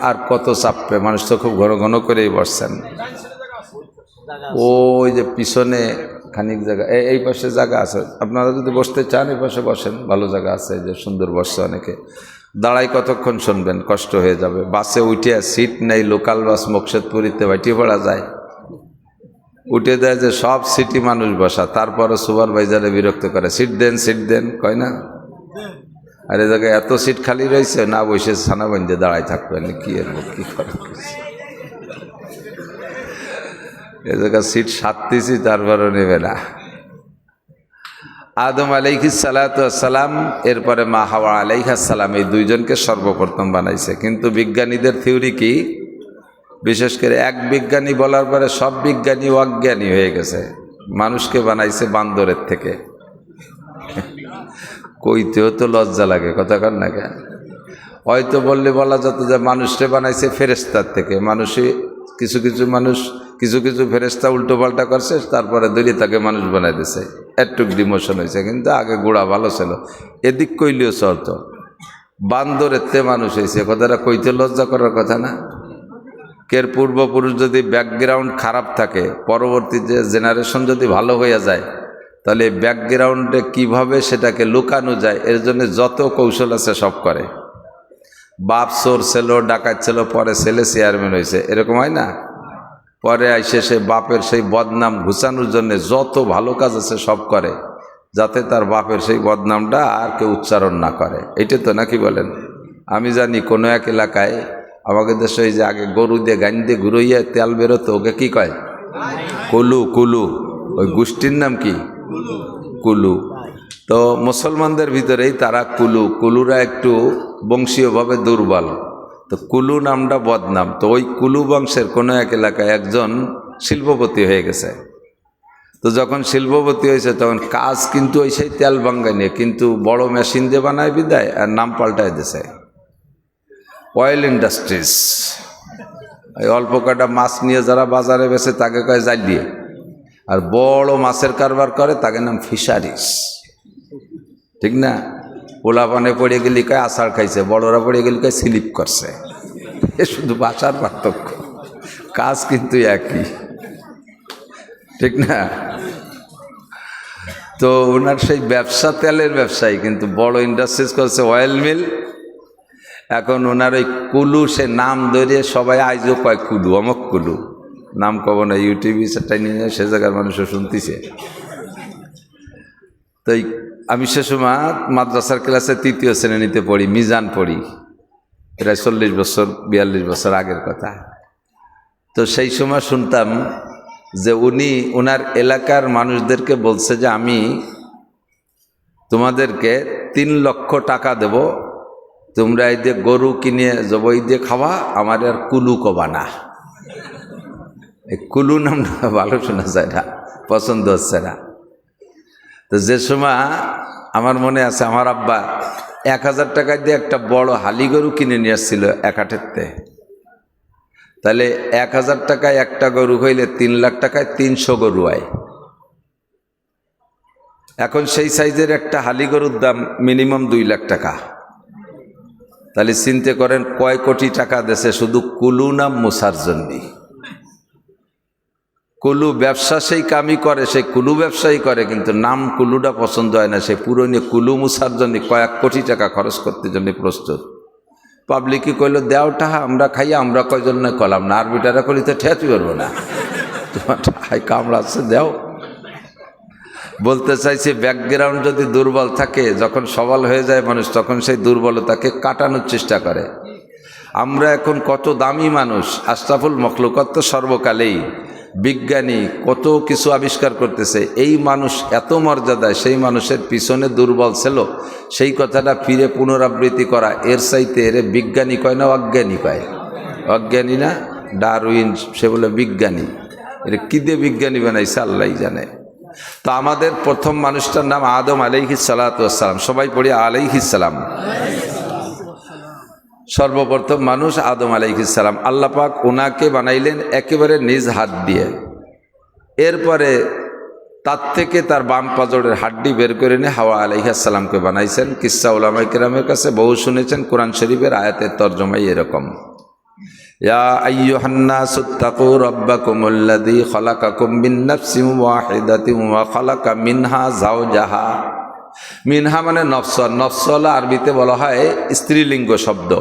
আর কত চাপবে, মানুষ তো খুব ঘন ঘন করেই বসছেন। ওই যে পিছনে খানিক জায়গা, এই পাশে জায়গা আছে, আপনারা যদি বসতে চান এই পাশে বসেন, ভালো জায়গা আছে, যে সুন্দর বসছে অনেকে। দাঁড়াই কতক্ষণ শুনবেন, কষ্ট হয়ে যাবে। বাসে উঠে সিট নেই, লোকাল বাস মুকশেদপুরিতে বাইটিয়ে পড়া যায়, উঠে দেয় যে সব সিটি মানুষ বসা, তারপরে সুপারভাইজারে বিরক্ত করে, সিট দেন কয় না। আর এ জায়গায় এত সিট খালি রয়েছে, না বসে ছানা বান্ধে দাঁড়াই থাকবেন, কি করে এ জায়গায় সিট সাততেছি, তারপরও নেবে না। আদম আলাইহিস সালাতু ওয়াসসালাম, এরপরে মা হাওয়া আলাইহিস সালাম, এই দুইজনকে সর্বপ্রথম বানাইছে। কিন্তু বিজ্ঞানীদের থিওরি কি, বিশেষ করে এক বিজ্ঞানী বলার পরে সব বিজ্ঞানী অজ্ঞানী হয়ে গেছে। মানুষকে বানাইছে বান্দরের থেকে। কইতেও তো লজ্জা লাগে, কথা কর না কেন? হয়তো বললে বলা যেত যে মানুষকে বানাইছে ফেরেশতার থেকে। মানুষই কিছু কিছু ফেরেশতা উল্টো পাল্টা করছে, তারপরে দড়ি তাকে মানুষ বানাই দিছে, একটুক ডিমোশন হয়েছে। কিন্তু আগে গোড়া ভালো ছিল, এদিক কইলেও চলতো। বান্দরের তে মানুষ হয়েছে, কথাটা কইতে লজ্জা করার কথা না। কের পূর্বপুরুষ যদি ব্যাকগ্রাউন্ড খারাপ থাকে, পরবর্তী যে জেনারেশন যদি ভালো হয়ে যায়, তাহলে ব্যাকগ্রাউন্ডে কিভাবে সেটাকে লুকানো যায়, এর জন্য যত কৌশল আছে সব করে। বাপ চোর ছিল, ডাকাত ছিল, পরে ছেলে চেয়ারম্যান হয়েছে, এরকম হয় না? পরে আইসে সে বাপের সেই বদনাম ঘুচানোর জন্য যত ভালো কাজ আছে সব করে, যাতে তার বাপের সেই বদনামটা আর কেউ উচ্চারণ না করে। এইটা তো নাকি বলেন? আমি জানি কোনো এক এলাকায়, আমাদের দেশে ওই যে আগে গরু দিয়ে গান দিয়ে ঘুরইয়া তেল বেরোতো, ওকে কি কয়? কুলু। ওই গোষ্ঠীর নাম কি? কুলু। তো মুসলমানদের ভিতরেই তারা কুলুরা একটু বংশীয়ভাবে দুর্বল, তো কুলু নামটা বদনাম। তো ওই কুলু বংশের কোনো এক এলাকায় একজন শিল্পপতি হয়ে গেছে। তো যখন শিল্পপতি হয়েছে তখন কাজ কিন্তু ওই সেই তেল ভাঙ্গা নিয়ে, কিন্তু বড় মেশিন দিয়ে বানায় বিদায়, আর নাম পাল্টায় দিছে অয়েল ইন্ডাস্ট্রিজ। এই অল্প কটা মাছ নিয়ে যারা বাজারে বেছে তাকে কয় জালিয়ে, আর বড় মাছের কারবার করে তাকে নাম ফিশারিস, ঠিক না? পোলা পানে পড়ে গেলি কয় আষাঢ় খাইছে, বড়রা পড়ে গেলি কয় স্লিপ করছে। এ শুধু ভাষার পার্থক্য, কাজ কিন্তু একই, ঠিক না? তো ওনার সেই ব্যবসা তেলের ব্যবসায়ী, কিন্তু বড় ইন্ডাস্ট্রিজ করছে অয়েল মিল। এখন ওনার ওই কুলু, সে নাম ধরে সবাই আইজও কয় কুলু, অমক কুলু। নাম কব না, ইউটিউবে সেটাই নিয়ে সে জায়গার মানুষও শুনতেছে। তো আমি সে সময় মাদ্রাসার ক্লাসে 3য় শ্রেণীতে পড়ি, মিজান পড়ি, প্রায় 40 বছর 42 বছর আগের কথা। তো সেই সময় শুনতাম যে উনি ওনার এলাকার মানুষদেরকে বলছে যে আমি তোমাদেরকে 3 লক্ষ টাকা দেব, তোমরা এই দিয়ে গরু কিনে জবাই দিয়ে খাওয়া, আমার আর কুলু কবা না। এই কুলু নামটা ভালো শোনা যায় না, পছন্দ হচ্ছে না। তো যে সময় আমার মনে আছে, আমার আব্বা 1000 টাকা দিয়ে একটা বড় হালি গরু কিনে নিয়ে আসছিল এক হাটেরতে। তাহলে 1000 টাকায় একটা গরু হইলে 3 লাখ টাকায় 300 গরু হয়। এখন সেই সাইজের একটা হালি গরুর দাম মিনিমাম 2 লাখ টাকা। তাহলে চিন্তা করেন কয় কোটি টাকা দেশে শুধু কুলু নাম মুসার জন্যে। কুলু ব্যবসা সেই কামই করে, সেই কুলু ব্যবসায়ী করে, কিন্তু নাম কুলুটা পছন্দ হয় না, সে পুরনো কুলু মুসার জন্য কয়েক কোটি টাকা খরচ করতে জন্য প্রস্তুত। পাবলিকই কইল দেও টাকা, আমরা খাইয়া আমরা কয়জন নয় কলাম না, আরবিটারা করি তো ঠেয়াতে পারবো না, তোমার টাকায় কামড়া আছে দেও। বলতে চাইছি, ব্যাকগ্রাউন্ড যদি দুর্বল থাকে, যখন সবল হয়ে যায় মানুষ, তখন সেই দুর্বলতাকে কাটানোর চেষ্টা করে। আমরা এখন কত দামি মানুষ, আশরাফুল মখলুকাত তো সর্বকালেই বিজ্ঞানী কত কিছু আবিষ্কার করতেছে, এই মানুষ এত মর্যাদায়, সেই মানুষের পিছনে দুর্বল ছিল, সেই কথাটা ফিরে পুনরাবৃত্তি করা, এর চাইতে এর বিজ্ঞানী কয় না অজ্ঞানী কয়? অজ্ঞানী না? ডারউইন সে বলে বিজ্ঞানী। এর কী দিয়ে বিজ্ঞানী বানাইছে আল্লাহই জানে। তো আমাদের প্রথম মানুষটার নাম আদম আলাইহিস সালাতু ওয়াসসালাম, সবাই পড়ি আলাইহিস সালাম। সর্বপ্রথম মানুষ আদম আলাইহিস সালাম, আল্লাহ পাক ওনাকে বানাইলেন একেবারে নিজ হাত দিয়ে। এরপরে তার থেকে তার বাম পাজরের হাড্ডি বের করে নিয়ে হাওয়া আলাইহিস সালামকে বানাইছেন। কিসসা উলামায়ে কেরামের কাছে বহু শুনেছেন, কোরআন শরীফের আয়াতের তর্জমাই এরকম। ইয়া আইয়ুহান নাসুত্তাকু রাব্বাকুমুল্লাযী খালাকাকুম মিন নাফসিন ওয়াহিদাতিন ওয়া খালাকা মিনহা যাওজাহা। মিনহা মানে নফস, নফস হলো আরবিতে বলা হয় স্ত্রীলিঙ্গ শব্দ।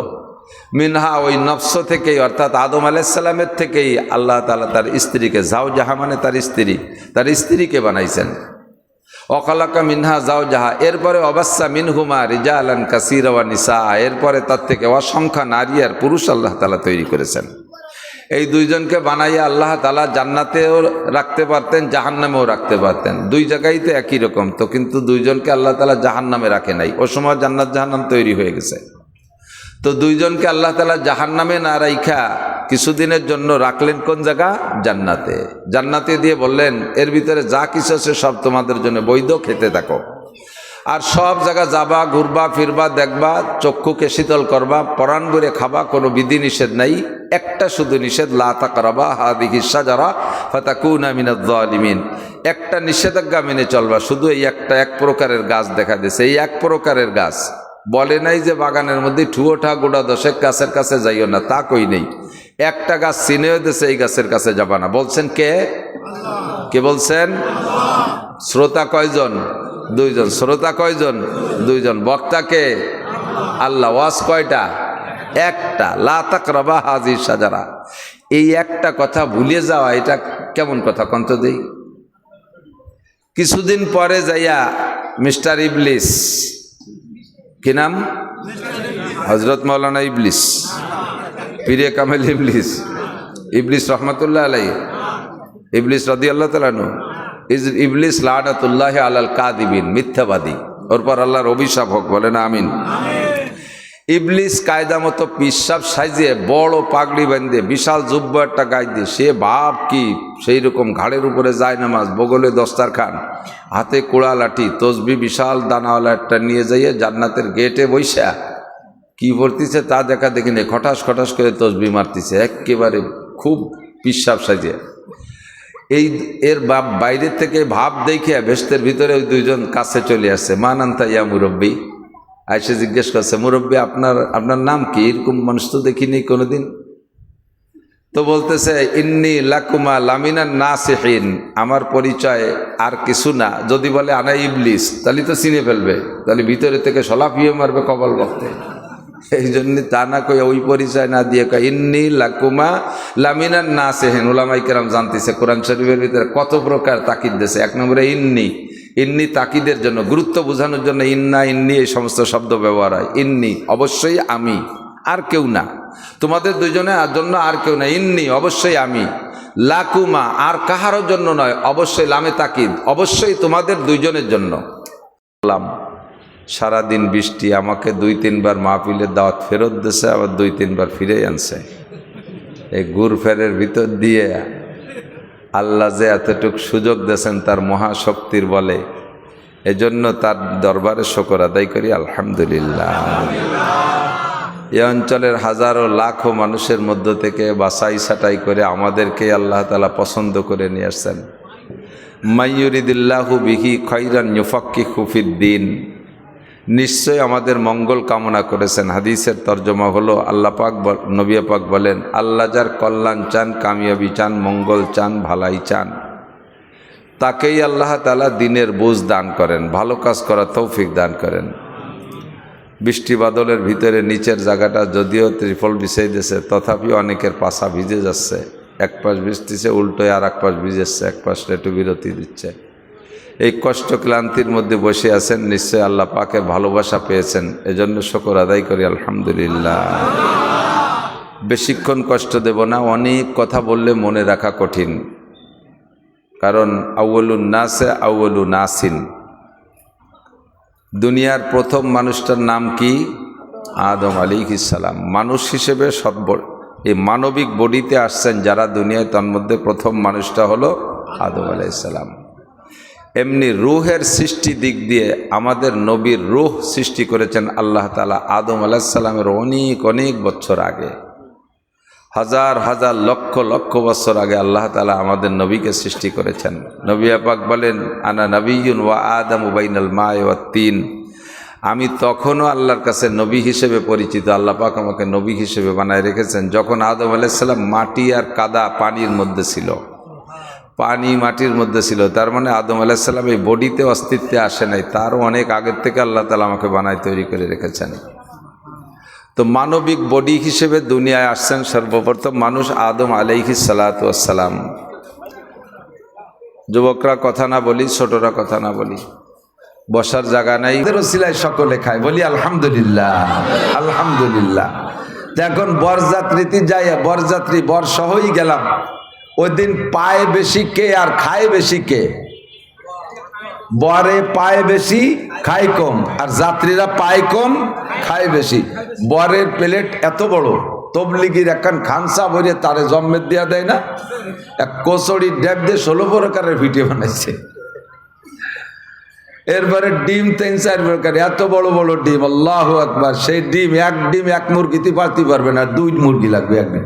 মিনহা ওই নফস থেকেই অর্থাৎ আদম আলাইহিস সালামের থেকেই আল্লাহ তাআলা তার স্ত্রীকে, যাওজাহা মানে তার স্ত্রীকে বানাইছেন। অখালাকা মিনহা যাওজাহা, এরপরে অবাসসা মিনহুমা রিজালান কাসীরা ওয়া নিসা, এরপরে তার থেকে অসংখ্য নারী আর পুরুষ আল্লাহ তাআলা তৈরি করেছেন। এই দুইজনকে বানাইয়া আল্লাহ তাআলা জান্নাতেও রাখতে পারতেন, জাহান্নামেও রাখতে পারতেন, দুই জায়গায় তো একই রকম তো, কিন্তু দুইজনকে আল্লাহ তাআলা জাহান্নামে রাখে নাই। ও সময় জান্নাত জাহান্নাম তৈরি হয়ে গেছে। তো দুইজনকে আল্লাহ তাআলা জাহান্নামে না রাইখা কিছুদিনের জন্য রাখলেন কোন জায়গা? জান্নাতে। জান্নাতে দিয়ে বললেন এর ভিতরে যা কিছু আছে সব তোমাদের জন্য বৈধ, খেতে থাকো। আর সব জায়গা যাবা, ঘুরবা ফিরবা, দেখবা, চক্ষুকে শীতল করবা, পরাণ ভরে খাবা, কোনো বিধি নিষেধ নাই। একটা শুধু নিষেধ, লা তাকরাবা হাযিহিশ শাজারা ফাতাকুনা মিনাজ জালিমিন। একটা নিষেধাজ্ঞা মেনে চলবা, শুধু এই একটা, এক প্রকারের গাছ দেখা দিয়েছে, এই এক প্রকারের গাছ। বলে নাই যে বাগানের মধ্যে ঠুয়োঠা গোড়া দশেক গাছের কাছে যাইও না, তা কই নেই। একটা গাছ চিনেও দিয়েছে, এই গাছের কাছে যাবা না। বলছেন কে? কে বলছেন? শ্রোতা কয়জন? দুইজন। শ্রোতা কয়জন? দুইজন। বক্তা কে? আল্লাহ। ওয়াজ কয়টা? একটা। লা তাকরাবা হাযিহিশ শাজারা। এই একটা কথা ভুলে যাওয়া, এটা কেমন কথা কন্ত দেই? কিছুদিন পরে যাইয়া মিস্টার ইবলিস, কি নাম? হযরত মাওলানা ইবলিস, পীরে কামেল ইবলিস রহমতুল্লাহ আলাইহি, ইবলিস রাদিয়াল্লাহু তাআলা আনহু, ইবলিস লানাতুল্লাহি আলাল কাযিবিন, মিথ্যাবাদী, ওর পর আল্লাহর অভিশাপ হোক, বলেন আমিন। ইবলিস কায়দা মতো পিসাব সাইজে, বড় পাগড়ি বাঁধে, বিশাল জুব্বা একটা গায়ে দিয়ে, সে ভাব কি সেই রকম, ঘাড়ের উপরে যায় নামাজ, বগলে দস্তারখান, হাতে কোড়া লাঠি, তসবি বিশাল দানাওয়ালা একটা নিয়ে যাইয়ে জান্নাতের গেটে বৈশা কি পড়তিছে তা দেখা দেখি নেই, খটাস খটাস করে তসবি মারতিছে, একেবারে খুব পিসাব সাইজে। এর বাপ বাইরের থেকে ভাব দেখে ভেস্তের ভিতরে ওই দুইজন কাছে চলে আসছে। মান আনতা ইয়া মুরব্বী, আইসে জিজ্ঞেস করছে, মুরব্বী আপনার নাম কি? এরকম মানুষ তো দেখিনি কোনোদিন। তো বলতেছে, ইন্নী লাকুমা লামিনান নাসিহিন, আমার পরিচয় আর কিছু না। যদি বলে আনা ইবলিস, তাহলে তো চিনে ফেলবে, তাহলে ভিতরে থেকে সলাপিয়ে মারবে কপাল বক্তে। এই জন্য তা না কই, ওই পরিচয় না দিয়ে কয় ইন্নী লাকুমা লামিনান নাসিহিন। উলামায়ে কেরাম জানতেছে কোরআন শরীফের ভিতরে কত প্রকার তাকিদ দিয়েছে। এক নম্বরে ইন্নি তাকিদের জন্য, গুরুত্ব বোঝানোর জন্য ইন্না ইন্নি এই সমস্ত শব্দ ব্যবহার হয়। ইন্নি অবশ্যই আমি, আর কেউ না, তোমাদের দুইজনের জন্য আর কেউ না। ইন্নি অবশ্যই আমি, লাকুমা আর কাহারও জন্য নয়, অবশ্যই লামে তাকিদ, অবশ্যই তোমাদের দুইজনের জন্য। সারাদিন বৃষ্টি, আমাকে 2-3 বার মাহফিলের দাওয়াত ফেরত দিয়েছে, আবার 2-3 বার ফিরে আনছে। এই ঘুর ফেরের ভিতর দিয়ে আল্লাহ যে এতটুক সুযোগ দিয়েছেন তার মহাশক্তির বলে, এজন্য তার দরবারে শুকর আদায় করি, আলহামদুলিল্লাহ। এই অঞ্চলের হাজারো লাখো মানুষের মধ্য থেকে বাছাই ছাঁটাই করে আমাদেরকে আল্লাহ তাআলা পছন্দ করে নিয়ে আসছেন। মাইয়ুরিদিল্লাহু বিহি খায়রান ইউফাক্কিহু ফিদ্দিন, নিশ্চয় আমাদের মঙ্গল কামনা করেছেন। হাদিসের তর্জমা হলো, আল্লাহ পাক, নবী পাক বলেন, আল্লাহ যার কল্যাণ চান, কামিয়াবি চান, মঙ্গল চান, ভালাই চান, তাকেই আল্লাহ তাআলা দিনের বুঝ দান করেন, ভালো কাজ করার তৌফিক দান করেন। বৃষ্টি বাদলের ভিতরে নিচের জায়গাটা যদিও ত্রিফল বিছাই দিয়েছে, তথাপি অনেকের পাছা ভিজে যাচ্ছে। এক পাশ ভিজতেছে, উল্টোয় আর এক পাশ ভিজেছে, এক পাশটা একটু বিরতি দিচ্ছে। এই কষ্ট ক্লান্তির মধ্যে বসে আছেন, নিশ্চয় আল্লাহ পাকের ভালোবাসা পেয়েছেন, এজন্য শুকর আদায় করি, আলহামদুলিল্লাহ। বেশিক্ষণ কষ্ট দেব না, অনেক কথা বললে মনে রাখা কঠিন, কারণ আউয়ালুন নাসে আউয়ালু নাসিন, দুনিয়ার প্রথম মানুষটার নাম কি? আদম আলাইহিস সালাম। মানুষ হিসেবে এই মানবিক বডিতে আসছেন যারা দুনিয়ায়, তার মধ্যে প্রথম মানুষটা হলো আদম আলাইহিস সালাম। এমনি রুহের সৃষ্টি দিক দিয়ে আমাদের নবীর রুহ সৃষ্টি করেছেন আল্লাহ তাআলা আদম আলাইহিস সালামের অনেক অনেক বছর আগে, হাজার হাজার লক্ষ লক্ষ বছর আগে আল্লাহ তাআলা আমাদের নবীকে সৃষ্টি করেছেন। নবী পাক বলেন, আনা নবিয়্যুন ওয়া আদামু বাইনাল মা'i ওয়াত তিন, আমি তখনও আল্লাহর কাছে নবী হিসেবে পরিচিত। আল্লাহ পাক আমাকে নবী হিসেবে বানায় রেখেছেন যখন আদম আলাইহিস সালাম মাটি আর কাদা পানির মধ্যে ছিল, পানি মাটির মধ্যে ছিল। তার মানে আদম আলাইহিস সালাম এই বডিতে অস্তিত্বে আসে নাই, তারও অনেক আগের থেকে আল্লাহ তাআলা আমাকে বানায় তৈরি করে রেখেছেন। তো মানবিক বডি হিসেবে দুনিয়ায় আসছেন সর্বপ্রথম মানুষ আদম আলাইহিস সালাতু ওয়াস সালাম। যুবকরা কথা না বলি, ছোটরা কথা না বলি, বসার জায়গা নাই, ওসিলায় সকলে খায়, বলি আলহামদুলিল্লাহ আলহামদুলিল্লাহ। এখন বরযাত্রীতে যাই, বরযাত্রী বর সহই গেলাম, ওই দিন পায় বেশি কে আর খায় বেশি কে? বরে পায় বেশি খায় কম, আর যাত্রীরা পায় কম খায় বেশি। বরের প্লেট এত বড়, তবলিগির একখান খানসা ভরে তারে জম্মের দিয়া দেয় না, এক কচড়ি ডেব দিয়ে 16 প্রকারের ভিডিও বানাইছে। এরপরে ডিম 3-4 প্রকার, এত বড় বড় ডিম, আল্লাহু আকবার। সেই ডিম এক মুরগিতে পারতে পারবে না, 2 মুরগি লাগবে একদিন।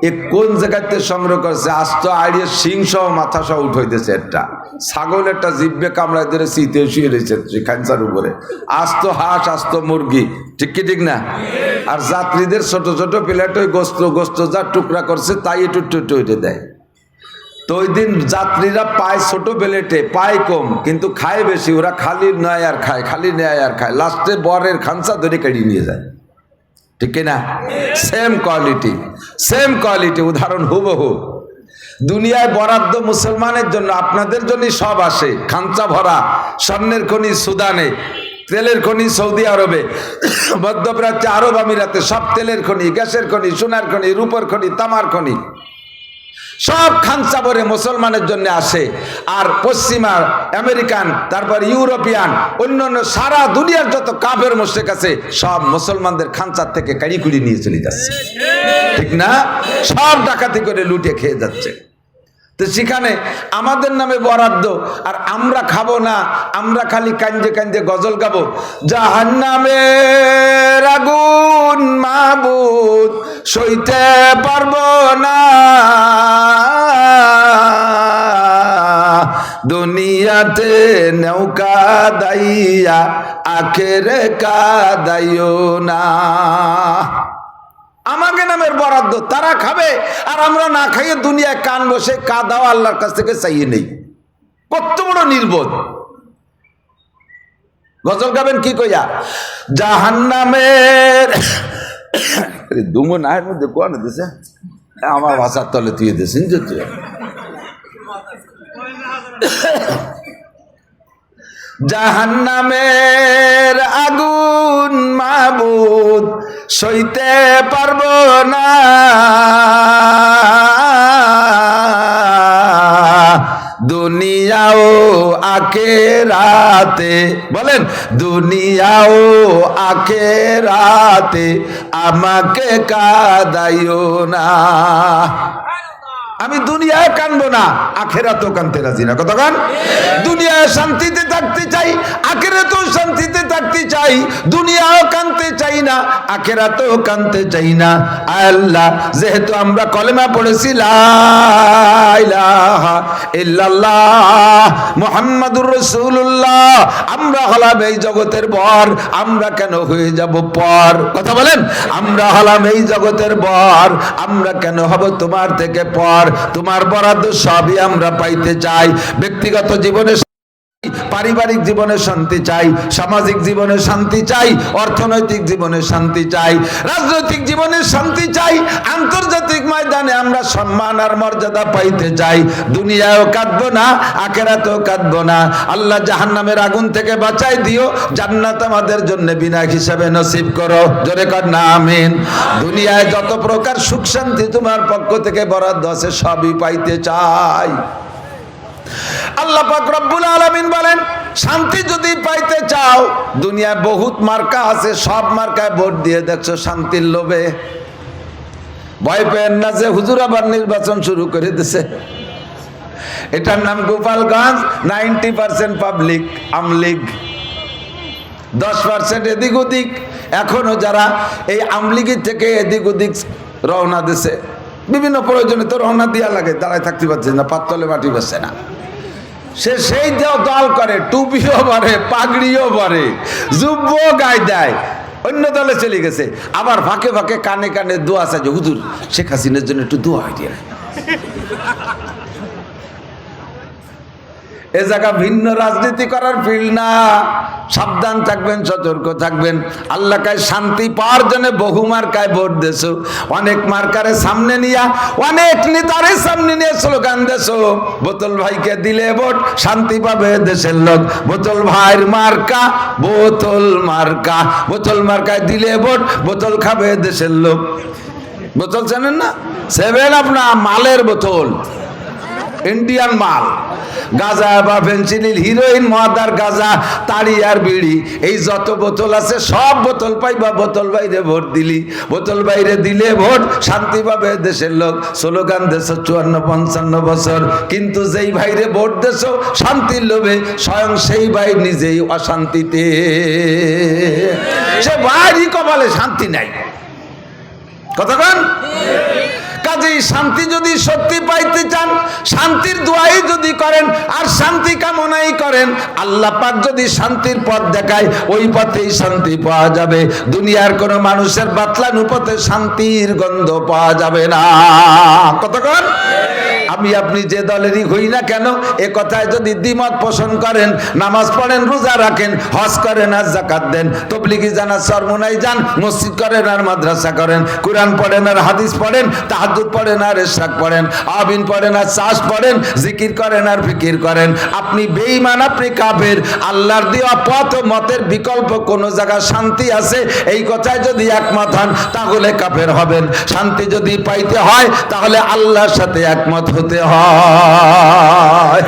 এ কোন জায়গাতে সংগ্রহ করছে? আস্ত আড়িয়ে সিং সহ মাথা সহ উঠাইতেছে। একটা ছাগল একটা জিব্বে কামড়ায় ধরে শীতে শুয়ে রয়েছে খানসার উপরে, আস্ত হাঁস আস্ত মুরগি, ঠিক কি ঠিক না? আর যাত্রীদের ছোট ছোট প্লেট ওই গোস্ত যা টুকরা করছে তাই একটু টুটে দেয়। তো ওই দিন যাত্রীরা পায় ছোট প্লেটে, পায় কম, কিন্তু খায় বেশি। ওরা খালি নেয় আর খায়, খালি নেয় আর খায়, লাস্টে বরের খানসা ধরে কেড়ে নিয়ে যায়, ঠিক না? সেম কোয়ালিটি, উদাহরণ হুবহু। দুনিয়ায় বরাদ্দ মুসলমানের জন্য, আপনাদের জন্যই সব আসে। খানসা ভরা স্বর্ণের খনি সুদানে, তেলের খনি সৌদি আরবে, মধ্যপ্রাচ্যে আরব আমিরাতে, সব তেলের খনি, গ্যাসের খনি, সোনার খনি, রূপর খনি, তামার খনি, সব খানসা ভরে মুসলমানের জন্য আসে। আর পশ্চিমা আমেরিকান, তারপর ইউরোপিয়ান, অন্যান্য সারা দুনিয়ার যত কাফের মুশরিক আছে সব মুসলমানদের খানসার থেকে কাড়ি কুড়ি নিয়ে চলে যাচ্ছে, ঠিক না? সব ডাকাতি করে লুটে খেয়ে যাচ্ছে। তো সেখানে আমাদের নামে বরাদ্দ, আর আমরা খাবো না, আমরা খালি কান্দে কান্দে গজল গাবো, জাহান্নামের আগুন মাবুদ সইতে পারবো না, দুনিয়াতে নৌকা দাইয়া আখেরে কাদাইও না। আমাকে নামের বরাদ্দ তারা খাবে, আর আমরা না খাইয়ে দুনিয়ায় কান বসে কাদাও আল্লাহর কাছ থেকে চাইয়ে নেই। কত বড় নির্বোধ! গজল গাবেন কি কইয়া? জাহান্নামের দুমো নায়ের মধ্যে কোন দিছে, আমার ভাষার তলে তুই দিয়েছিস যে তুই জাহান্নামের আগুন মাবুদ সইতে পারবো না, দুনিয়াও আখিরাতে, বলেন দুনিয়াও আখিরাতে আমাকে কাদাইও না। আমি দুনিয়ায় কানবো না, আখেরাতেও কানতে রাজি না। কতক্ষণ? দুনিয়ায় শান্তিতে থাকতে চাই, আখেরাতেও শান্তিতে থাকতে চাই। দুনিয়াও কানতে চাই না, আখেরাতেও কানতে চাই না। আল্লাহ, যেহেতু আমরা কলেমা পড়েছি লা ইলাহা ইল্লাল্লাহ মুহাম্মাদুর রাসূলুল্লাহ, আমরা হলাম এই জগতের বর, আমরা কেন হয়ে যাব পর? কথা বলেন। আমরা হলাম এই জগতের বর, আমরা কেন হব তোমার থেকে পর? তোমার বরাদ্দ সবই আমরা পাইতে চাই। ব্যক্তিগত জীবনে, পারিবারিক জীবনে শান্তি চাই, সামাজিক জীবনে শান্তি চাই, অর্থনৈতিক জীবনে শান্তি চাই, রাজনৈতিক জীবনে শান্তি চাই, আন্তর্জাতিক ময়দানে আমরা সম্মান আর মর্যাদা পাইতে চাই। দুনিয়ায়ও কাঁদবো না, আখিরাতেও কাঁদবো না। আল্লাহ জাহান্নামের আগুন থেকে বাঁচাই দিও, জান্নাত আমাদের জন্য বিনা হিসাবে নসিব করো। জোরে কর না আমিন। দুনিয়ায় যত প্রকার সুখ শান্তি তোমার পক্ষ থেকে বরাদ্দ আছে সবই পাইতে চাই। আল্লাহ পাক রব্বুল আলামিন বলেন, শান্তি যদি পাইতে চাও, দুনিয়ায় বহুত মার্কা আছে, সব মার্কায় ভোট দিয়ে দেখছো শান্তির লোভে। ভয় পেন না যে হুজুর আবার নির্বাচন শুরু করে দিছে। এটার নাম গোপালগঞ্জ। 90% পাবলিক আমলিগ, 10% এদিক ওদিক। এখনো যারা এই আমলিগের থেকে এদিক ওদিক রওনা দিছে, বিভিন্ন প্রয়োজনে তো রওনা দিয়া লাগে, দাঁড়ায় থাকতে পারছে না, পাততলে মাটি বসে না। সে সেই দল করে, টুপিও পরে, পাগড়িও পরে, জুব্বও গায়ে দেয়, অন্য দলে চলে গেছে। আবার ফাঁকে ফাঁকে কানে কানে দোয়া চাইছে, হুজুর শেখ হাসিনার জন্য একটু দোয়া হয় দিয়া। এ জায়গা ভিন্ন রাজনীতি করার ফিল্ড না। সাবধান থাকবেন, সতর্ক থাকবেন। আল্লাহ কায় শান্তি পাওয়ার জন্য বহু মার্কায় ভোট দেছো, অনেক মার্কারে সামনে নিয়া, অনেক নেতারে সামনে নিয়ে স্লোগান দেছো, বোতল ভাইকে দিলে ভোট শান্তি পাবে দেশের লোক। বোতল ভাইয়ের মার্কা বোতল মার্কা, বোতল মার্কায় দিলে ভোট বোতল খাবে দেশের লোক। বোতল জানেন না? সেভেন আপনার মালের বোতল, ইন্ডিয়ান মাল। গাঁজা বা ফেন্সিডিল, হিরোইন, মদ আর গাঁজা, তাড়ি আর বিড়ি, এই যত বোতল আছে সব বোতল পাইবা বোতল বাইরে ভোট দিলি। বোতল বাইরে দিলে ভোট শান্তি পাবে দেশের লোক। স্লোগান দেশো 54-55 বছর, কিন্তু যেই ভাইরে ভোট দেশো শান্তির লোভে, স্বয়ং সেই ভাই নিজেই অশান্তিতে। সে ভাইরই কপালে শান্তি নাই। কতক্ষণ? কাজেই শান্তি যদি সত্যি পাইতে চান, শান্তির দোয়াই যদি করেন আর শান্তি কামনাই করেন, আল্লাহ পাক যদি শান্তির পথ দেখায়, ওই পথেই শান্তি পাওয়া যাবে। দুনিয়ার কোনো মানুষের বাতলানো পথে শান্তির গন্ধ পাওয়া যাবে না। কতক্ষণ? আমি আপনি যে দলেরই হই না কেন, এ কথায় যদি দ্বিমত পোষণ করেন, নামাজ পড়েন, রোজা রাখেন, হজ করেন আর যাকাত দেন, তবলিগি জান আর চরমোনাই যান, মসজিদ করেন আর মাদ্রাসা করেন, কোরআন পড়েন আর হাদিস পড়েন, তাহাজ্জুদ পড়েন আর ইশরাক পড়েন, আবিন পড়েন আর চাষ পড়েন, জিকির করেন আর ফিকির করেন, আপনি বেঈমান, আপনি কাফের। আল্লাহর দেওয়া পথ ও মতের বিকল্প কোন জায়গায় শান্তি আছে, এই কথায় যদি একমত হন তাহলে কাফের হবেন। শান্তি যদি পাইতে হয় তাহলে আল্লাহর সাথে একমত হতে হয়।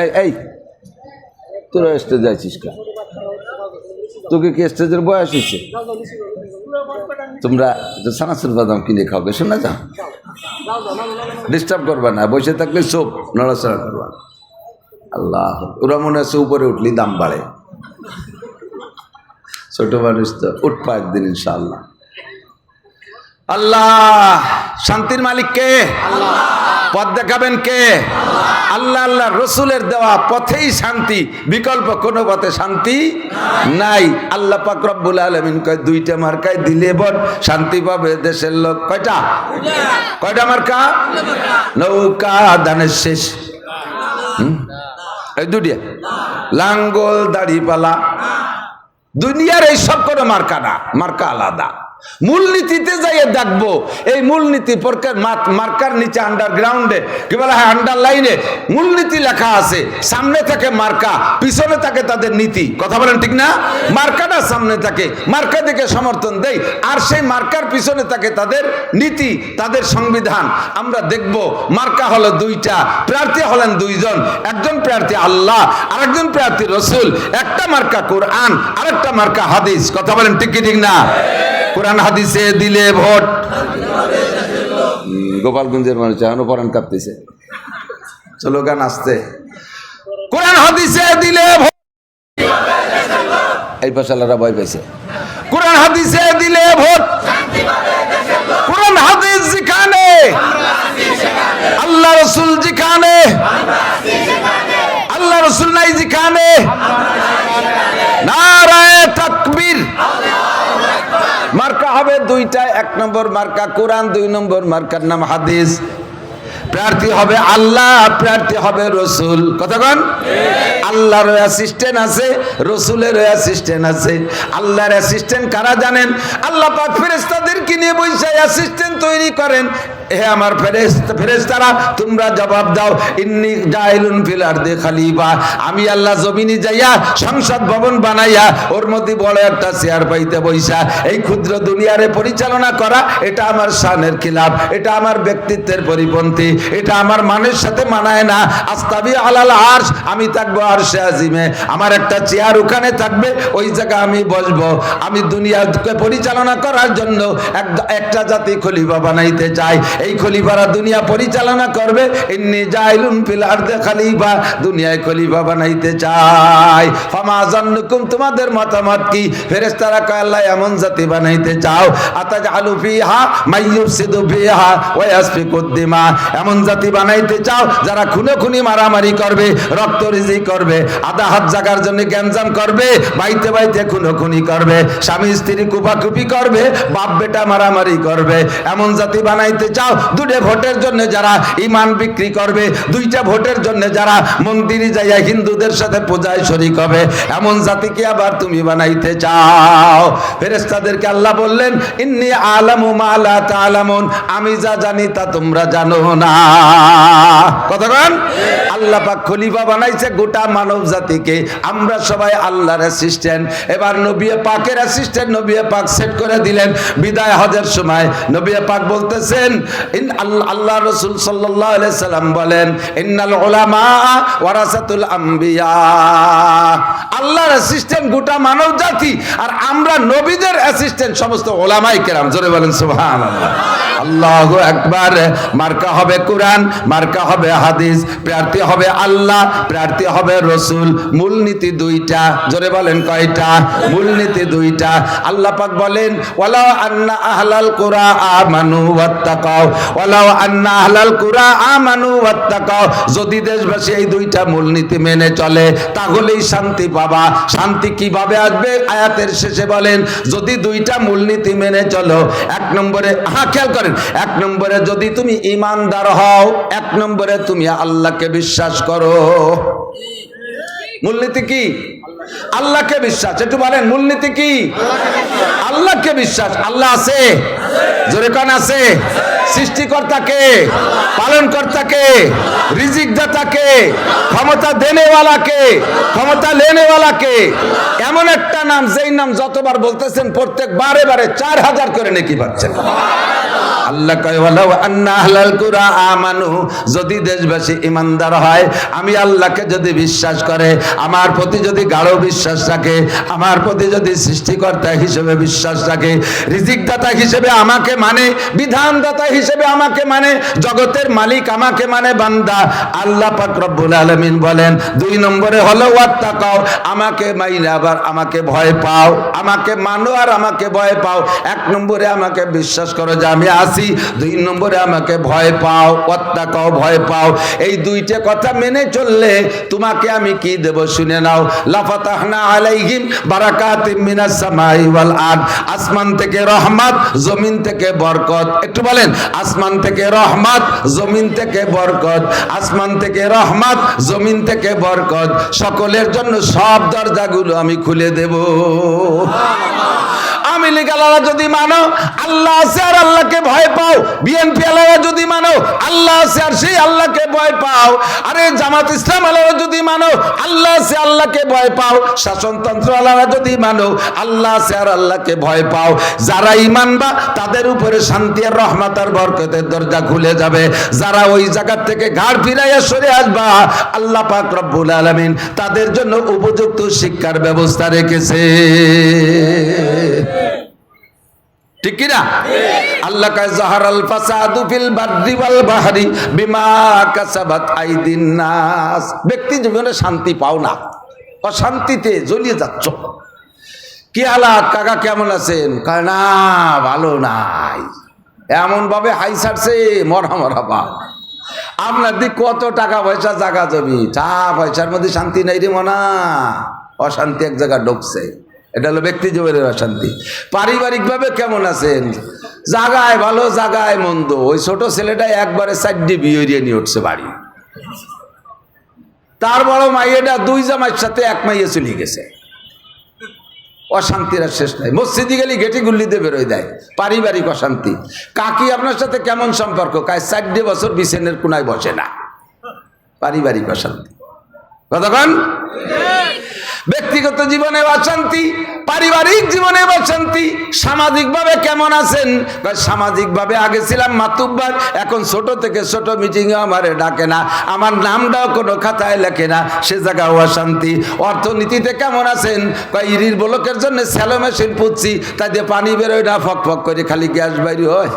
এই এই তোরা স্টেজে যাইছিস কেন? তোকে কি স্টেজের বয়স হয়েছে? তোমরা সানাসুর বাদাম কিনে খাবে, শোনা যাও, ডিস্টার্ব করবা না, বসে থাকলে চোপ নড়াচড়া করবা। আল্লাহ, ওরা মনে হচ্ছে উপরে উঠলি দাম বাড়ে। ছোট মানুষ তো উঠবা একদিন ইনশাআল্লাহ। আল্লাহ শান্তির মালিক কে? পথ দেখাবেন কে? আল্লাহ। আল্লাহ রসুলের দেওয়া পথেই শান্তি, বিকল্প কোনো পথে শান্তি নাই। আল্লাহ পাক রব্বুল আলামিন কয়, দুইটা মার্কায় দিলে ভোট শান্তি পাবে দেশের লোক। কয়টা? কয়টা মার্কা? নৌকা ধানের শেষ, এই দুটিয়া, লাঙ্গল দাড়িপালা। দুনিয়ার এই সব কোনো মার্কা না, মার্কা আলাদা। মূলনীতিতে যাইয়ে দেখবো, এই মূলনীতি মার্কার নিচে আন্ডারগ্রাউন্ডে কি বলা হয়, আন্ডারলাইনে মূলনীতি লেখা আছে। সামনে থাকে মার্কা, পিছনে থাকে তাদের নীতি। কথা বলেন ঠিক না? মার্কাটা সামনে থাকে, মার্কা দিকে সমর্থন দেয়, আর সেই মার্কার পিছনে থাকে তাদের নীতি, তাদের সংবিধান। আমরা দেখব মার্কা হলো দুইটা, প্রার্থী হলেন দুইজন, একজন প্রার্থী আল্লাহ, আরেকজন প্রার্থী রসুল। একটা মার্কা কোরআন, আরেকটা মার্কা হাদিস। কথা বলেন ঠিক কি ঠিক না? কোরআন হাদিসে দিলে ভোট। গোপালগঞ্জের মানুষ এখনো পরাণ কাঁপতেছে, চলো গান আসতে। কোরআন হাদিসে দিলে ভোট, এই পাশালারা ভয় পাইছে। কোরআন হাদিসে দিলে ভোট, কোরআন হাদিস যেখানে, আল্লাহ রসুল যেখানে, আল্লাহ রসুল নাই যেখানে, নারায়ে তাকবীর। মার্কা হবে দুইটা, এক নম্বর মার্কা কোরআন, দুই নম্বর মার্কার নাম হাদিস। প্রার্থী হবে আল্লাহ, প্রার্থী হবে রসুল। কতক্ষণ? আল্লাহর অ্যাসিস্ট্যান্ট আছে, রসুলের অ্যাসিস্ট্যান্ট আছে। আল্লাহর অ্যাসিস্ট্যান্ট কারা জানেন? আল্লাহ পাক ফেরেশতাদেরকে নিয়ে বসে অ্যাসিস্ট্যান্ট তৈরি করেন। হে আমার ফেরেশতারা, তোমরা জবাব দাও, ইন্নী জাইলুন ফিল আরদি খলিফা। আমি আল্লাহ জমিনে যাইয়া সংসদ ভবন বানাইয়া ওর মধ্যে বড় একটা চেয়ার পাইতে বইসা এই ক্ষুদ্র দুনিয়ারে পরিচালনা করা, এটা আমার শানের খিলাফ, এটা আমার ব্যক্তিত্বের পরিপন্থী, এটা আমার মানের সাথে মানায় না। আস্তাবি আলাল আরশ, আমি থাকবো আরশে আজিমে, আমার একটা চেয়ার ওখানে থাকবে, ওই জায়গায় আমি বসবো। আমি দুনিয়াকে পরিচালনা করার জন্য একটা জাতি খলিফা বানাইতে চাই। এই খলিফারা দুনিয়া পরিচালনা করবে। ইন্নী জাইলুন ফিল আরদি খলিফা, দুনিয়ায় খলিফা বানাইতে চাই। ফামা জান্নুকুম, তোমাদের মতামত কি? ফেরেশতারা কয় আল্লাহ এমন জাতি বানাইতে চাও, আতাজআলু ফিহা মাইয়ুফসিদু ফিহা ওয়া ইয়াসফিকুদ দিমা, এমন জাতি বানাইতে চাও যারা খুনোখুনি মারামারি করবে, রক্তরিজি করবে, আধা হাত জাগার জন্য গ্যাঞ্জাম করবে, বাইতে বাইতে খুনোখুনি করবে, স্বামী স্ত্রী কুপাকুপি করবে, বাপ বেটা মারামারি করবে, এমন জাতি বানাইতে চাও? দুটো ভোটের জন্য যারা ইমান বিক্রি করবে, দুইটা ভোটের জন্য যারা মন্দিরে যাইয়া হিন্দুদের সাথে পূজায় শরীক হবে, এমন জাতি কি আবার তুমি বানাইতে চাও? ফেরেশতাদেরকে আল্লাহ বললেন ইন্নী আলামু মা লা তা'লামুন, আমি যা জানি তা তোমরা জানো না। কতক্ষণ আল্লাহ পাক খলিফা বানাইছে গোটা মানব জাতিকে, আমরা সবাই আল্লাহর অ্যাসিস্ট্যান্ট। এবার নবী পাকের অ্যাসিস্ট্যান্ট নবী পাক সেট করে দিলেন। বিদায় হজের সময় নবী পাক বলতেছেন, আল্লাহ রাসূল সাল্লাল্লাহু আলাইহি সাল্লাম বলেন ইন্নাল উলামা ওয়ারাসাতুল আম্বিয়া, আল্লাহর অ্যাসিস্ট্যান্ট গোটা মানব জাতি, আর আমরা নবীদের অ্যাসিস্ট্যান্ট সমস্ত উলামায়ে কেরাম। জোরে বলেন সুবহানাল্লাহ। আল্লাহু আকবার। মার্কা হবে কোরআন, মার্কা হবে হাদিস, প্রার্থী হবে আল্লাহ, প্রার্থী হবে রাসূল। মূলনীতি দুইটা। জোরে বলেন কয়টা? মূলনীতি দুইটা। আল্লাহ পাক বলেন ওয়ালাউ আন্না আহলাল কুরা আমানু ওয়াত্তাকাও, ওয়ালাউ আন্না আহলাল কুরা আমানু ওয়াত্তাকাও, যদি দেশবাসী এই দুইটা মূলনীতি মেনে চলে তাহলেই শান্তি পাবা। শান্তি কিভাবে আসবে? আয়াতের শেষে বলেন যদি দুইটা মূলনীতি মেনে চলো। এক নম্বরে, খেয়াল করেন, এক নম্বরে যদি তুমি ঈমানদার হও, এক নম্বরে তুমি আল্লাহকে বিশ্বাস করো। মূলনীতি কি? আল্লাহকে বিশ্বাস। একটু বলেন মূলনীতি কি? আল্লাহকে বিশ্বাস। আল্লাহ আছে? জোরে কোন আছে? সৃষ্টিকর্তাকে, পালনকর্তাকে, রিজিক দাতাকে, ক্ষমতা দেনেওয়ালাকে, ক্ষমতা লেনেওয়ালাকে, এমন একটা নাম যেই নাম যতবার বলতেছেন প্রত্যেক বারে বারে 4000 করে নেকি পাচ্ছেন। আল্লাহ কয় ওয়ালাউ আন্না আহলাল কুরা আমানু, যদি দেশবাসী ইমানদার হয়, আমি আল্লাহকে যদি বিশ্বাস করে, আমার প্রতি যদি গাঢ় বিশ্বাস রাখে, আমার প্রতি যদি সৃষ্টিকর্তা হিসেবে বিশ্বাস রাখে, রিজিকদাতা হিসেবে আমাকে মানে, বিধানদাতা হিসেবে আমাকে মানে, জগতের মালিক আমাকে মানে বান্দা। আল্লাহ পাক রব্বুল আলামিন বলেন দুই নম্বরে হলো ওয়াত্তাকাও, আমাকে মাইনা আবার আমাকে ভয় পাও, আমাকে মানো আর আমাকে ভয় পাও। এক নম্বরে আমাকে বিশ্বাস করো যে আমি আছি, দুই নম্বরে আমাকে ভয় পাও, ওয়াত্তাকাও, ভয় পাও। এই দুইটা কথা মেনে চললে তোমাকে আমি কি দেব শুনে নাও। লাফাতাহনা আলাইহিম বারাকাতিম মিনাস সামাই ওয়াল আরদ, আসমান থেকে রহমত, জমিন থেকে বরকত। একটু বলেন আসমান থেকে রহমত, জমিন থেকে বরকত, আসমান থেকে রহমত, জমিন থেকে বরকত। সকলের জন্য সব দরজাগুলো আমি খুলে দেব। আমি লিগালারা যদি মানো আল্লাহ আছে আর আল্লাহকে ভয় পাও, বিএনপি আলারা যদি মানো আল্লাহ আছে আর সেই আল্লাহকে ভয় পাও, আরে জামাত ইসলাম আলারা যদি মানো আল্লাহ আছে আল্লাহকে ভয় পাও, শাসনতন্ত্র আলারা যদি মানো আল্লাহ আছে আর আল্লাহকে ভয় পাও, যারা ঈমান বা তাদের উপরে শান্তি আর রহমত আর বরকতের দরজা খুলে যাবে। যারা ওই জায়গা থেকে ঘাড় ফিরাইয়া সরে আসবা, আল্লাহ পাক রব্বুল আলামিন তাদের জন্য উপযুক্ত শিক্ষার ব্যবস্থা রেখেছে। ঠিক কি না? আল্লাহ কায় যাহারাল ফাসাদু ফিল বাররি ওয়াল বাহরি বিমা কাসাবাত আইদিন নাস। ব্যক্তি জীবনে শান্তি পাও না, অশান্তিতে জ্বলিয়ে যাচ্ছ। কি হালাত কাকা, কেমন আছেন? কয় না ভালো নাই, এমন ভাবে হাই ছাড়ছে মরা মরা বাপ। আপনার দিক কত টাকা পয়সা, জায়গা জমি, টাকা পয়সার মধ্যে শান্তি নাই রে মনা, অশান্তি এক জায়গা ঢুকছে। এটা হলো ব্যক্তি জীবনের অশান্তি। পারিবারিকভাবে কেমন আছেন? জাগায় ভালো, জাগায় মন্দ। ওই ছোট ছেলেটা একবারে 4 বিয়ে নিয়ে উঠছে বাড়ি, তার বড় মাইয়েটা 2 জামাইয়ের সাথে 1 মাইয়ে চলে গেছে। অশান্তির আর শেষ নাই। মসজিদে গেলে গেটি গুল্লিতে বেরোয় দেয়। পারিবারিক অশান্তি। কাকি আপনার সাথে কেমন সম্পর্ক? কায় 4 বছর বিছানের কোনায় বসে না। পারিবারিক অশান্তি। কতক্ষণ? ব্যক্তিগত জীবনে অশান্তি, পারিবারিক জীবনে অশান্তি। সামাজিকভাবে কেমন আছেন? সামাজিকভাবে আগে ছিলাম মাতুব্বার, এখন ছোট থেকে ছোট মিটিংয়ে আমারে ডাকে না, আমার নামটাও কোনো খাতায় লেখে না, সে জায়গায় অশান্তি। অর্থনীতিতে কেমন আছেন? ইরির ব্লকের জন্য স্যালো মেশিন পুচ্ছি, তাই দিয়ে পানি বেরোয় না, ফক ফক করে খালি গ্যাস বাইরে হয়।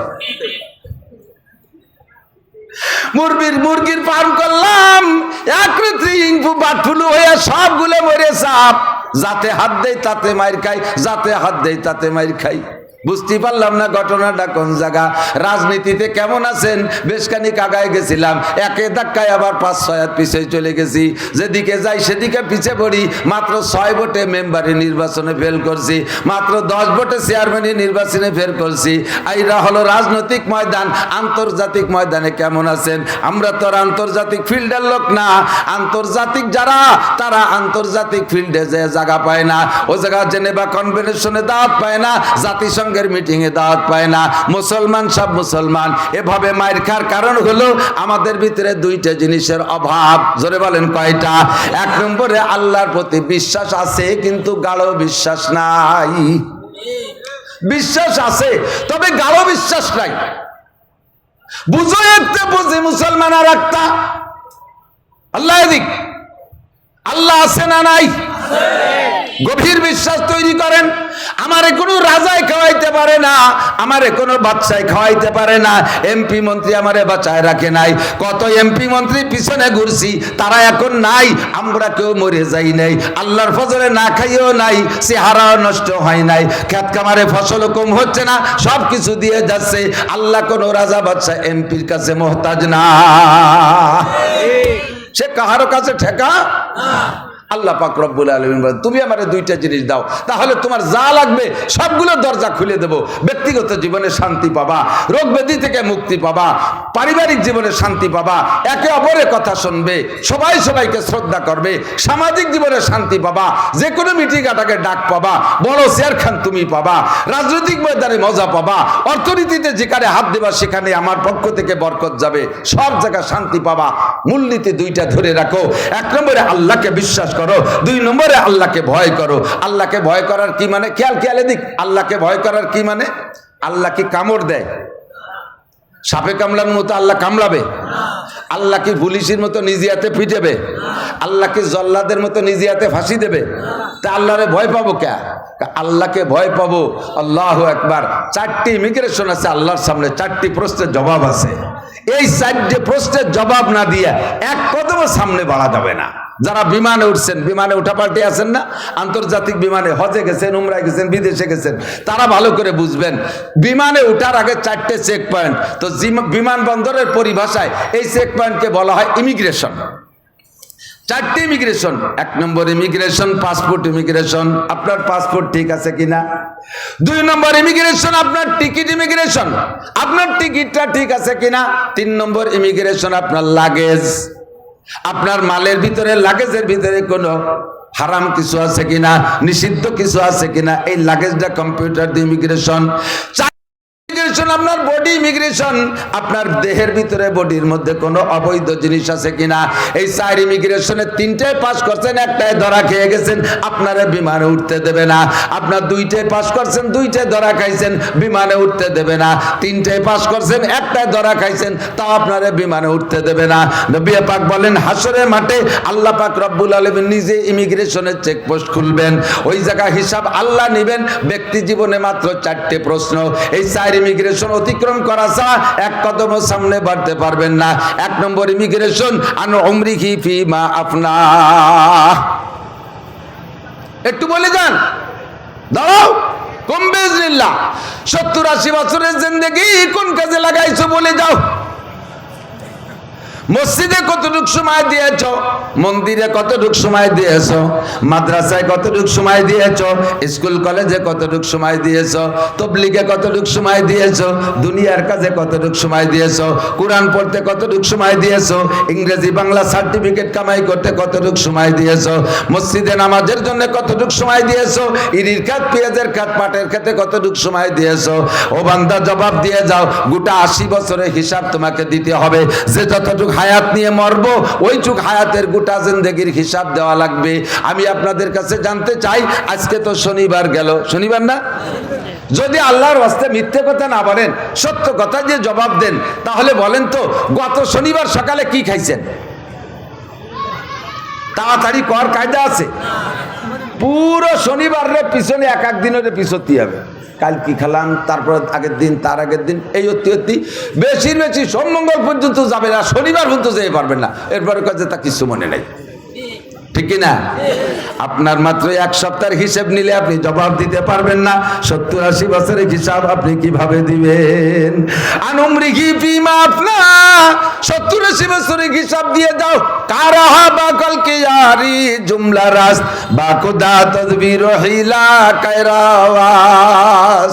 মুরগির ফার্ম করলাম, এক রাত্রি ইংফু বাটফুলু হয়ে সবগুলো মরে সাপ। যাতে হাত দেয় তাতে মাইর খাই, যাতে হাত দেয় তাতে মাইর খাই। বুঝতে পারলাম না ঘটনাটা কোন জায়গা। রাজনীতিতে কেমন আছেন? বেশ খানিক আগায় গেছিলাম, একে ধাক্কায় আবার 5-6 হাত পিছিয়ে চলে গেছি। যেদিকে যাই সেদিকে পিছিয়ে পড়ি। মাত্র 6 ভোটে মেম্বারি নির্বাচনে ফেল করছি, মাত্র 10 ভোটে চেয়ারম্যানের নির্বাচনে ফেল করছি। এইটা হলো রাজনৈতিক ময়দান। আন্তর্জাতিক ময়দানে কেমন আছেন? আমরা তো আর আন্তর্জাতিক ফিল্ডের লোক না। আন্তর্জাতিক যারা, তারা আন্তর্জাতিক ফিল্ডে যে জায়গা পায় না, ও জায়গা জেনেভা কনভেনশনে দাওয়াত পায় না, জাতিসংঘ মিটিং এ দাওয়াত পায় না। মুসলমান সব মুসলমান। এভাবে মায়ের খার কারণ হলো আমাদের ভিতরে দুইটা জিনিসের অভাব। জোরে বলেন কয়টা? 1 নম্বরে আল্লাহর প্রতি বিশ্বাস আছে কিন্তু গাঢ় বিশ্বাস নাই। বিশ্বাস আছে তবে গাঢ় বিশ্বাস নাই। বুঝো একটা বুঝি মুসলমান আর একটা। আল্লাহ এদিক, আল্লাহ আছে না নাই? গভীর বিশ্বাস তৈরি করেন। আমারে কোনো রাজায় খাওয়াইতে পারে না, আমারে কোনো বাচ্চায় খাওয়াইতে পারে না। এমপি মন্ত্রী আমারে বাঁচায় রাখে নাই। কত এমপি মন্ত্রী পিছনে ঘুরছি, তারা এখন নাই। আমরা কেউ মরে যাই নাই, আল্লাহর ফজলে না খাইও নাই, চেহারাও নষ্ট হয় নাই, খেত খামারে ফসল কম হচ্ছে না, সব কিছু দিয়ে যাচ্ছে। আল্লাহ কোনো রাজা বাচ্চা এমপির কাছে মোহতাজ না, সে কাহারও কাছে ঠেকা। আল্লাহ পাক রব্বুল আলামিন বলেন, তুমি আমারে দুইটা জিনিস দাও, তাহলে তোমার যা লাগবে সবগুলো দরজা খুলে দেব। ব্যক্তিগত জীবনে শান্তি পাবা, রোগ ব্যাধি থেকে মুক্তি পাবা, পারিবারিক জীবনে শান্তি পাবা, একে অপরের কথা শুনবে, সবাই সবাইকে শ্রদ্ধা করবে, সামাজিক জীবনে শান্তি পাবা, যে কোনো মিটিং আটাকে ডাক পাবা, বড় চেয়ার খান তুমি পাবা, রাজনৈতিক ময়দানে মজা পাবা, অর্থনীতিতে যেখানে হাত দেবা সেখানে আমার পক্ষ থেকে বরকত যাবে, সব জায়গায় শান্তি পাবা। মূলনীতি দুইটা ধরে রাখো। 1 নম্বরে আল্লাহকে বিশ্বাস করো, 2 নম্বরে আল্লাহকে ভয় করো। আল্লাহকে ভয় করার কি মানে? খেয়ালে দিক। আল্লাহকে ভয় করার কি মানে? আল্লাহ কি কামড় দেয়? সাপে কামড়ানোর মতো আল্লাহ কামড়াবে? আল্লাহ কি পুলিশের মতো নিজে হাতে পিটাবে? আল্লাহ কি জল্লাদের মতো নিজে হাতে ফাঁসি দেবে? তা আল্লাহরে ভয় পাবো কে? আল্লাহকে ভয় পাবো। আল্লাহু আকবার। 4টি ইমিগ্রেশন আছে আল্লাহর সামনে, 4টি প্রশ্নের জবাব আছে। এই 4টে প্রশ্নের জবাব না দিয়ে এক কদমও সামনে বাড়া যাবে না। যারা বিমানে উঠছেন, বিমানে উঠা পাল্টে আছেন না, আন্তর্জাতিক বিমানে হজে গেছেন, উমরায় গেছেন, বিদেশে গেছেন, তারা ভালো করে বুঝবেন। বিমানে উঠার আগে 4টে চেক পয়েন্ট। তো বিমানবন্দরের পরিভাষায় এই চেক পয়েন্টকে বলা হয় ইমিগ্রেশন। 4টি ইমিগ্রেশন। 1 নম্বর ইমিগ্রেশন পাসপোর্ট ইমিগ্রেশন, আপনার পাসপোর্ট ঠিক আছে কিনা। 2 নম্বর ইমিগ্রেশন আপনার টিকিট ইমিগ্রেশন, আপনার টিকিটটা ঠিক আছে কিনা। 3 নম্বর ইমিগ্রেশন আপনার লাগেজ, আপনার মালের ভিতরে, লাগেজের ভিতরে কোনো হারাম কিছু আছে কিনা, নিষিদ্ধ কিছু আছে কিনা, এই লাগেজটা কম্পিউটার দিয়ে ইমিগ্রেশন। আপনার বডি ইমিগ্রেশন, আপনার দেহের ভিতরে বডির মধ্যে কোনো অবৈধ জিনিস আছে কিনা। এই 4 ইমিগ্রেশনে 3টায় পাস করছেন, 1টায় ধরা খেয়ে গেছেন, আপনারা বিমানে উঠতে দেবে না। আপনার 2টায় পাস করছেন, 2টায় ধরা খাইছেন, বিমানে উঠতে দেবে না। 3টায় পাস করছেন, 1টায় ধরা খাইছেন, তাও আপনারা বিমানে উঠতে দেবে না। নবী পাক বলেন, হাসরের মাঠে আল্লাহ পাক রব্বুল আলামিন নিজে ইমিগ্রেশনের চেকপোস্ট খুলবেন, ওই জায়গায় হিসাব আল্লাহ নেবেন। ব্যক্তি জীবনে মাত্র 4টে প্রশ্ন, এই 4 ইমিগ্রেশন অতিক্রম করা ছাড়া এক কদম সামনে বাড়তে পারবেন না। 1 নম্বর ইমিগ্রেশন আন উমরিহি ফিমা আফনা। একটু বলে যান, দাঁড়াও। কম বিজনিল্লাহ 70-80 বছরের জিন্দেগি কোন কাজে লাগাইছো বলে যাও। মসজিদে কতটুক সময় দিয়েছ, মন্দিরে কতটুক সময় দিয়েছ, মাদ্রাসায় কতটুক সময় দিয়েছ, স্কুল কলেজে কতটুক সময় দিয়েছ, তবলিগে কতটুক সময় দিয়েছ, দুনিয়ার কাজে কতটুক সময় দিয়েছ, কোরআন পড়তে কতটুক সময় দিয়েছ, ইংরেজি বাংলা সার্টিফিকেট কামাই করতে কতটুক সময় দিয়েছ, মসজিদে নামাজের জন্য কতটুক সময় দিয়েছ, ইরির খাত, পেঁয়াজের খাত, পাটের খাতে কতটুক সময় দিয়েছ। ও বান্দা জবাব দিয়ে যাও। গোটা 80 বছরের হিসাব তোমাকে দিতে হবে। যে যতটুক হায়াত নিয়ে মরবো, ওইটুক হায়াতের গোটা জিন্দেগির হিসাব দেওয়া লাগবে। আমি আপনাদের কাছে জানতে চাই, আজকে তো শনিবার গেল, শনিবার না? যদি আল্লাহর ওয়াস্তে মিথ্যে কথা না বলেন, সত্য কথা যে জবাব দেন, তাহলে বলেন তো গত শনিবার সকালে কি খাইছেন? তাড়াতাড়ি কর কায়দা আছে? পুরো শনিবার রে পিছনে এক এক দিনের পিছতি হবে, কাল কি খেলাম, তারপর আগের দিন, তার আগের দিন, এই অতি বেশির বেশি সোমমঙ্গল পর্যন্ত যাবে না, শনিবার পর্যন্ত যেতে পারবেন না, এরপরে কাজে তা কিছু মনে নেই, ঠিক কিনা? আপনার মাত্র এক সপ্তাহের হিসেব নিলে আপনি জবাব দিতে পারবেন না, 70-80 বছরের হিসাব আপনি কিভাবে দিবেন? আনুমরিকি ফিমা আপনা 70-80 বছরের হিসাব দিয়ে দাও। কারাহা বাকল কি ইয়ারি জুমলা রাস্ত বাকুদা তদবির হিলা কায়রাওয়াস।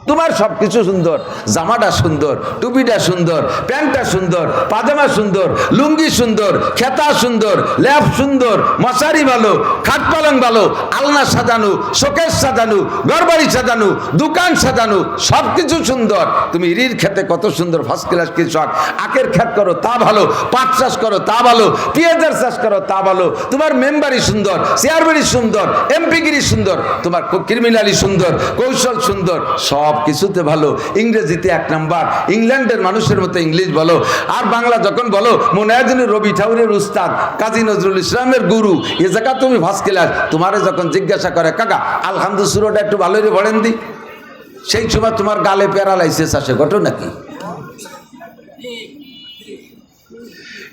তোমার সবকিছু সুন্দর, জামাটা সুন্দর, টুপিটা সুন্দর, প্যান্টটা সুন্দর, পাজামা সুন্দর, লুঙ্গি সুন্দর, খেতা সুন্দর, ল্যাপ সুন্দর, মশারি ভালো, খাট পালং ভালো, আলনা সাজানো, শোকেস সাজানো, ঘরবাড়ি সাজানো, দোকান সাজানো, সবকিছু সুন্দর। তুমি ইরির খেতে কত সুন্দর ফার্স্ট ক্লাস কৃষক, আখের খেত করো তা ভালো, পাট চাষ করো তা ভালো, পেঁয়াজের চাষ করো তা ভালো, তোমার মেম্বারি সুন্দর, চেয়ারবাড়ি সুন্দর, এমপিগিরি সুন্দর, তোমার ক্রিমিনালি সুন্দর, কৌশল সুন্দর, সব কিছুতে ভালো। ইংরেজিতে 1 নাম্বার, ইংল্যান্ডের মানুষের মতো ইংলিশ বলো, আর বাংলা যখন বলো মনে হয় যেন রবি ঠাকুরের উস্তাদ, কাজী নজরুল ইসলামের গুরু, এ জায়গা তুমি ফার্স্ট ক্লাস। তোমারে যখন জিজ্ঞাসা করে কাকা আলহামদুলিল্লাহ সুরটা একটু ভালো করে বলেন দি, সেই সময় তোমার গালে প্যারালাইসিস আসে, ঘটনা কি?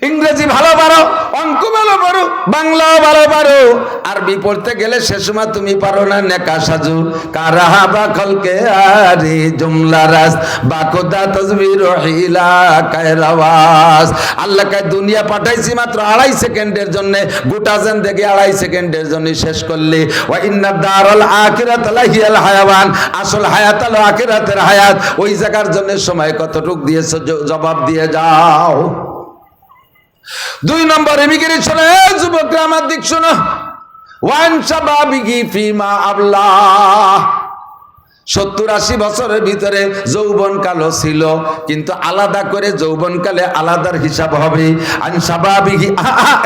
ইংরেজি ভালো পারো, অঙ্ক ভালো পারো, বাংলাও ভালো পারো, আরবি পড়তে গেলে সে সময় তুমি পারো না নেকা সাজু। কারাহা বা খলকে আরি জুমলা রাস বাকুদা তজবির হিলা কায়রাওয়াস। আল্লাহ কে দুনিয়া পাঠাইছি মাত্র 2.5 সেকেন্ডের জন্য, গোটা জিন্দেগি 2.5 সেকেন্ডের জন্য শেষ করলে। ওয়া ইন্না দারাল আখিরাত লাহিয়াল হায়াওয়ান, আসল হায়াত হলো আখিরাতের হায়াত। ওই জায়গার জন্য সময় কতটুক দিয়েছো জবাব দিয়ে যাও। 2 নম্বর ইমিগ্রেশনে যুবকরা আমার দিক শোনো, ওয়ান শাবাবিহি ফিমা আবলা। 70-80 বছরের ভিতরে যৌবন কালও ছিল, কিন্তু আলাদা করে যৌবন কালে আলাদার হিসাব হবে। আনসাবাবিহি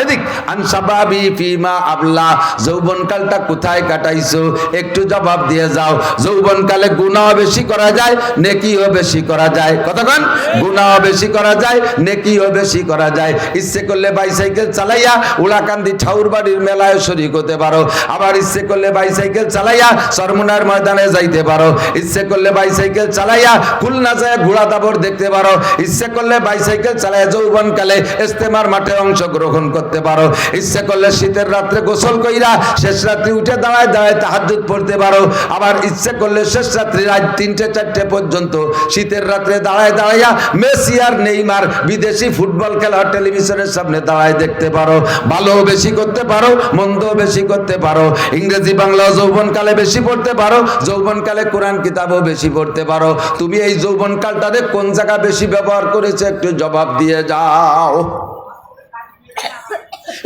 এদিক আনসাবাবি ফিমা আবলা, যৌবন কালটা কোথায় কাটাইছো একটু জবাব দিয়ে যাও। যৌবন কালে গুনাহ বেশি করা যায়, নেকিও বেশি করা যায়। কতক্ষণ? গুনাহ বেশি করা যায়, নেকিও বেশি করা যায়। ইচ্ছে করলে বাইসাইকেল চালাইয়া উলাকান্দি ঠাউর বাড়ির মেলায় শরীক হতে পারো, আবার ইচ্ছে করলে বাইসাইকেল চালাইয়া চরমুনার ময়দানে যাইতে পারো, ইচ্ছে করলে বাইসাইকেল চালাইয়া খুলনা যায় ঘোড়া দাবড় দেখতে পারো, ইচ্ছে করলে বাইসাইকেল চালাইয়া যৌবনকালে ইস্তেমার মাঠে অংশগ্রহণ করতে পারো, ইচ্ছে করলে শীতের রাত্রে গোসল কইরা শেষ রাত্রি উঠে দাঁড়ায় দাঁড়ায় তাহাজ্জুদ পড়তে পারো, আবার ইচ্ছে করলে শেষ রাত্রি রাত 3-4 পর্যন্ত শীতের রাত্রে দাঁড়ায় দাঁড়াইয়া মেসি আর নেইমার বিদেশি ফুটবল খেলা টেলিভিশনের সামনে দাঁড়ায় দেখতে পারো। ভালো বেশি করতে পারো, মন্দ বেশি করতে পারো, ইংরেজি বাংলা যৌবনকালে বেশি পড়তে পারো, যৌবনকালে কোরআন কিতাবও বেশি পড়তে পারো। তুমি এই যৌবনকালটারে কোন জায়গা বেশি ব্যবহার করেছে একটু জবাব দিয়ে যাও।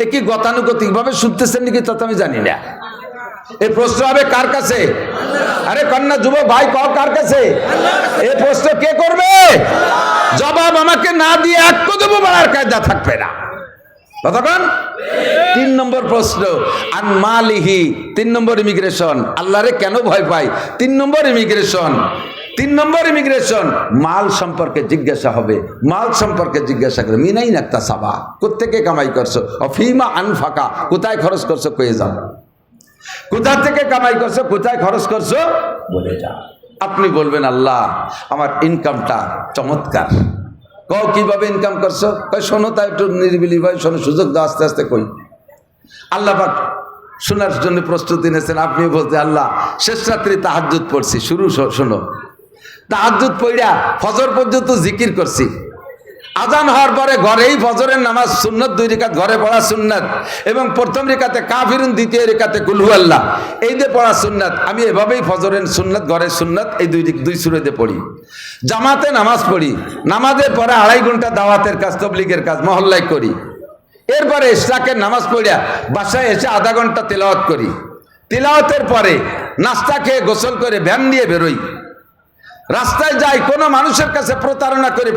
এ কি গতানুগতিক ভাবে শুনতেছেন নাকি তা তো আমি জানি না। এই প্রশ্ন হবে কার কাছে? আরে কন্যা যুবক ভাই কও কার কাছে? এই প্রশ্ন কে করবে? জবাব আমাকে না দিয়ে এক কদম বাড়ার কায়দা থাকবে না। কতক্ষণ? 3 নম্বর প্রশ্ন আন মালিহি, 3 নম্বর ইমিগ্রেশন। আল্লাহরে কেন ভয় পাই? 3 নম্বর ইমিগ্রেশন। 3 নম্বর ইমিগ্রেশন, মাল সম্পর্কে জিজ্ঞাসা হবে, মাল সম্পর্কে জিজ্ঞাসা করে। মিনাই নাক্তা সাবা, কোত্থেকে কামাই করছো, অফিমা আনফাকা, কোথায় খরচ করছো কয়ে যাও। কোথা থেকে কামাই করছো, কোথায় খরচ করছো বলে যাও। আপনি বলবেন আল্লাহ আমার ইনকামটা চমৎকার। কও কিভাবে ইনকাম করছো? কই শোনো, তা একটু নিরিবিলি ভাই শোনো, সুযোগ দাও, আস্তে আস্তে কই। আল্লাহ পাক শোনার জন্য প্রস্তুতি নিয়েছেন। আপনি বলতে আল্লাহ শেষ রাত্রি তাহাজ্জুদ পড়ছি, শুরু শোনো। তাহাজ্জুদ পড়া ফজর পর্যন্ত জিকির করছি, আজান হওয়ার পরে ঘরেই ফজরের নামাজ সুন্নত, 2 রাকাত ঘরে পড়া সুন্নত, এবং প্রথম রেখাতে কাফিরুন, দ্বিতীয় রেখাতে কুল হু আল্লাহ, এই দিয়ে পড়া সুন্নত। আমি এভাবেই ফজরের সুন্নত, ঘরের সুন্নত, এই 2 সূরাতে পড়ি। জামাতে নামাজ পড়ি, নামাজের পরে 2.5 ঘন্টা দাওয়াতের কাজ, তবলিগের কাজ মহল্লায় করি। এরপরে ইশরাকের নামাজ পড়িয়া বাসায় এসে আধা ঘন্টা তেলাওয়াত করি। তেলাওয়াতের পরে নাস্তা খেয়ে গোসল করে ভ্যান নিয়ে বেরোই, রাস্তায় যাই, কোনো মানুষের কাছে প্রতারণা করে